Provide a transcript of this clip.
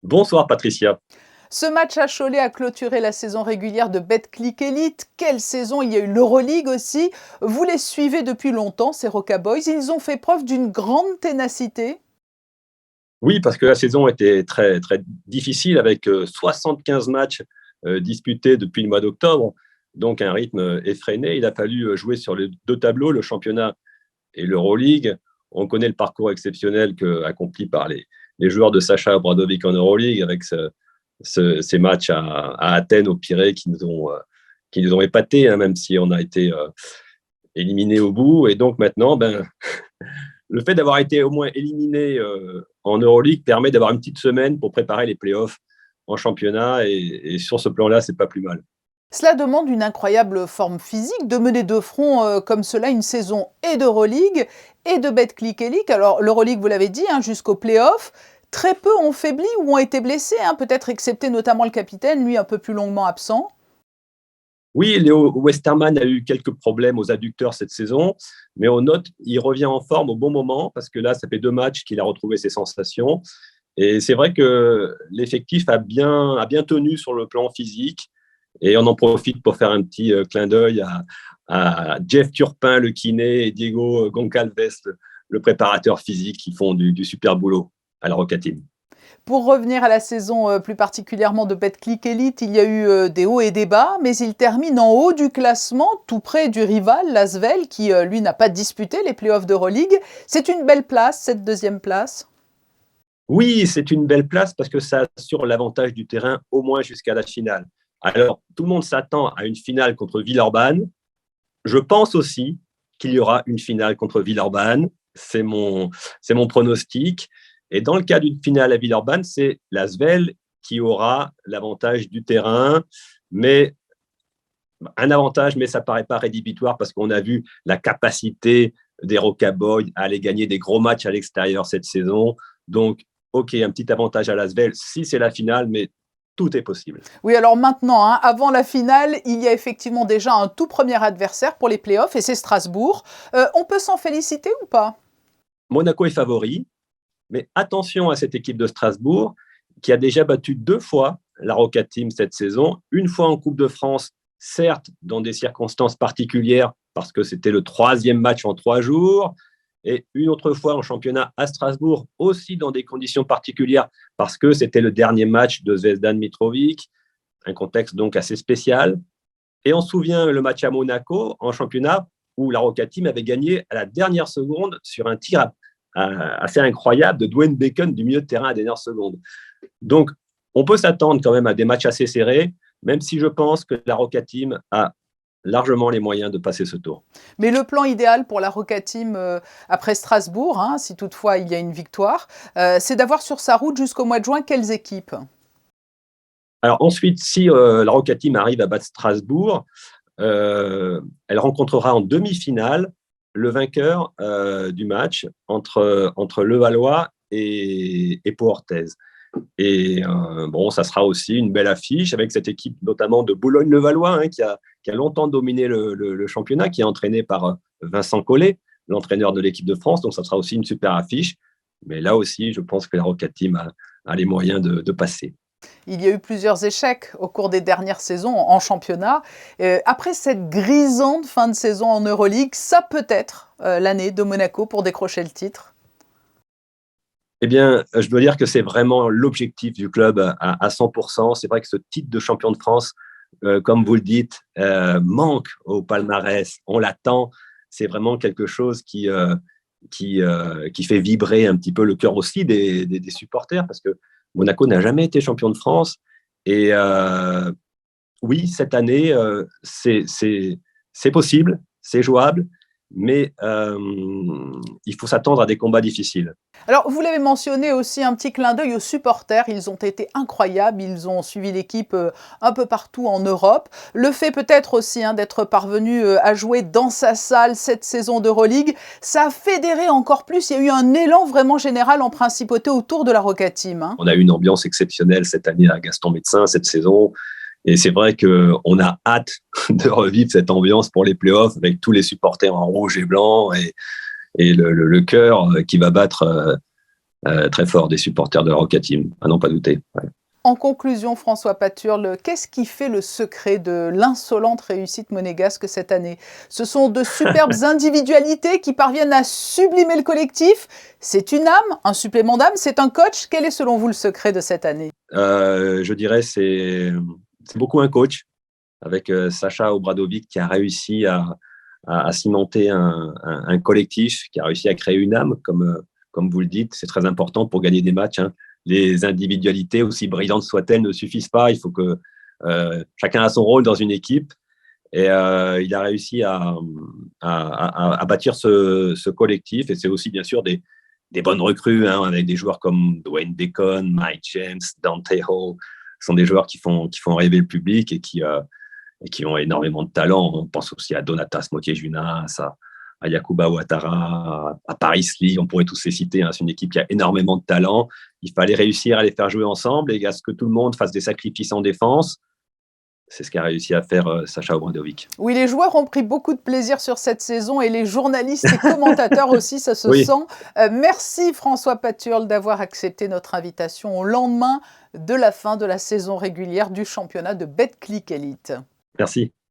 Bonsoir Patricia. Ce match à Cholet a clôturé la saison régulière de Betclic Elite. Quelle saison! Il y a eu l'Euroleague aussi. Vous les suivez depuis longtemps, ces Roca Boys. Ils ont fait preuve d'une grande ténacité. Oui, parce que la saison était très, très difficile avec 75 matchs disputés depuis le mois d'octobre, donc un rythme effréné. Il a fallu jouer sur les deux tableaux, le championnat et l'Euroleague. On connaît le parcours exceptionnel accompli par les joueurs de Sacha Obradovic en Euroleague avec ces matchs à Athènes, au Pirée, qui nous ont épatés, hein, même si on a été éliminés au bout. Et donc maintenant, le fait d'avoir été au moins éliminé en Euroleague permet d'avoir une petite semaine pour préparer les playoffs en championnat. Et sur ce plan-là, c'est pas plus mal. Cela demande une incroyable forme physique de mener de front comme cela une saison et d'Euroleague et de Betclic Elite. Alors l'Euroleague, vous l'avez dit, hein, jusqu'aux playoffs. Très peu ont faibli ou ont été blessés, hein, peut-être excepté notamment le capitaine, lui un peu plus longuement absent. Oui, Léo Westermann a eu quelques problèmes aux adducteurs cette saison, mais on note il revient en forme au bon moment parce que là, ça fait 2 matchs qu'il a retrouvé ses sensations. Et c'est vrai que l'effectif a bien tenu sur le plan physique. Et on en profite pour faire un petit clin d'œil à Jeff Turpin, le kiné, et Diego Goncalves, le préparateur physique, qui font du super boulot à la Roca Team. Pour revenir à la saison plus particulièrement de Betclic Elite, il y a eu des hauts et des bas, mais il termine en haut du classement, tout près du rival, l'Asvel, qui lui n'a pas disputé les playoffs d'Euroleague. C'est une belle place, cette deuxième place. Oui, c'est une belle place parce que ça assure l'avantage du terrain au moins jusqu'à la finale. Alors, tout le monde s'attend à une finale contre Villeurbanne. Je pense aussi qu'il y aura une finale contre Villeurbanne. C'est mon pronostic. Et dans le cas d'une finale à Villeurbanne, c'est l'Asvel qui aura l'avantage du terrain, mais un avantage, mais ça ne paraît pas rédhibitoire parce qu'on a vu la capacité des Roca Boys à aller gagner des gros matchs à l'extérieur cette saison. Donc, OK, un petit avantage à l'Asvel si c'est la finale, mais tout est possible. Oui, alors maintenant, hein, avant la finale, il y a effectivement déjà un tout premier adversaire pour les playoffs, et c'est Strasbourg. On peut s'en féliciter ou pas? Monaco est favori, mais attention à cette équipe de Strasbourg qui a déjà battu 2 fois la Roca Team cette saison, une fois en Coupe de France, certes dans des circonstances particulières parce que c'était le 3e match en 3 jours, et une autre fois en championnat à Strasbourg, aussi dans des conditions particulières parce que c'était le dernier match de Zvezdan Mitrovic, un contexte donc assez spécial. Et on se souvient le match à Monaco en championnat où la Roca Team avait gagné à la dernière seconde sur un tir assez incroyable de Dwayne Bacon du milieu de terrain à la dernière seconde. Donc, on peut s'attendre quand même à des matchs assez serrés, même si je pense que la Roca Team a largement les moyens de passer ce tour. Mais le plan idéal pour la Roca Team après Strasbourg, hein, si toutefois il y a une victoire, c'est d'avoir sur sa route jusqu'au mois de juin quelles équipes? Alors ensuite, si la Roca Team arrive à battre Strasbourg, elle rencontrera en demi-finale le vainqueur du match entre Levallois et Pau Orthez. Et bon, ça sera aussi une belle affiche avec cette équipe notamment de Boulogne-Levallois, hein, qui a longtemps dominé le championnat, qui est entraîné par Vincent Collet, l'entraîneur de l'équipe de France. Donc ça sera aussi une super affiche. Mais là aussi, je pense que la Roca Team a les moyens de passer. Il y a eu plusieurs échecs au cours des dernières saisons en championnat. Après cette grisante fin de saison en Euroleague, ça peut être l'année de Monaco pour décrocher le titre. Eh bien, je dois dire que c'est vraiment l'objectif du club à 100%. C'est vrai que ce titre de champion de France, comme vous le dites, manque au palmarès. On l'attend. C'est vraiment quelque chose qui fait vibrer un petit peu le cœur aussi des supporters parce que Monaco n'a jamais été champion de France. Et oui, cette année, c'est possible, c'est jouable, mais il faut s'attendre à des combats difficiles. Alors, vous l'avez mentionné aussi, un petit clin d'œil aux supporters. Ils ont été incroyables. Ils ont suivi l'équipe un peu partout en Europe. Le fait peut-être aussi hein, d'être parvenu à jouer dans sa salle cette saison d'Euroleague, ça a fédéré encore plus. Il y a eu un élan vraiment général en principauté autour de la Roca Team. Hein. On a eu une ambiance exceptionnelle cette année à Gaston Médecin, cette saison. Et c'est vrai qu'on a hâte de revivre cette ambiance pour les playoffs avec tous les supporters en rouge et blanc et le cœur qui va battre très fort des supporters de la Roca Team, à n'en pas douter. Ouais. En conclusion, François Paturle, qu'est-ce qui fait le secret de l'insolente réussite monégasque cette année? Ce sont de superbes individualités qui parviennent à sublimer le collectif? C'est une âme, un supplément d'âme? C'est un coach? Quel est selon vous le secret de cette année? Je dirais c'est beaucoup un coach, avec Sacha Obradovic qui a réussi à cimenter un collectif, qui a réussi à créer une âme, comme vous le dites. C'est très important pour gagner des matchs, hein. Les individualités, aussi brillantes soient-elles, ne suffisent pas. Il faut que chacun a son rôle dans une équipe. Et il a réussi à bâtir ce collectif. Et c'est aussi, bien sûr, des bonnes recrues, hein, avec des joueurs comme Dwayne Bacon, Mike James, Dante Hall. Ce sont des joueurs qui font rêver le public et qui ont énormément de talent. On pense aussi à Donatas Motiejunas, à Yakuba Ouattara, à Paris Lee, on pourrait tous les citer, hein. C'est une équipe qui a énormément de talent. Il fallait réussir à les faire jouer ensemble et à ce que tout le monde fasse des sacrifices en défense. C'est ce qu'a réussi à faire Sacha Obradovic. Oui, les joueurs ont pris beaucoup de plaisir sur cette saison et les journalistes et commentateurs aussi, ça se Oui. sent. Merci François Paturle d'avoir accepté notre invitation au lendemain de la fin de la saison régulière du championnat de Betclic Elite. Merci.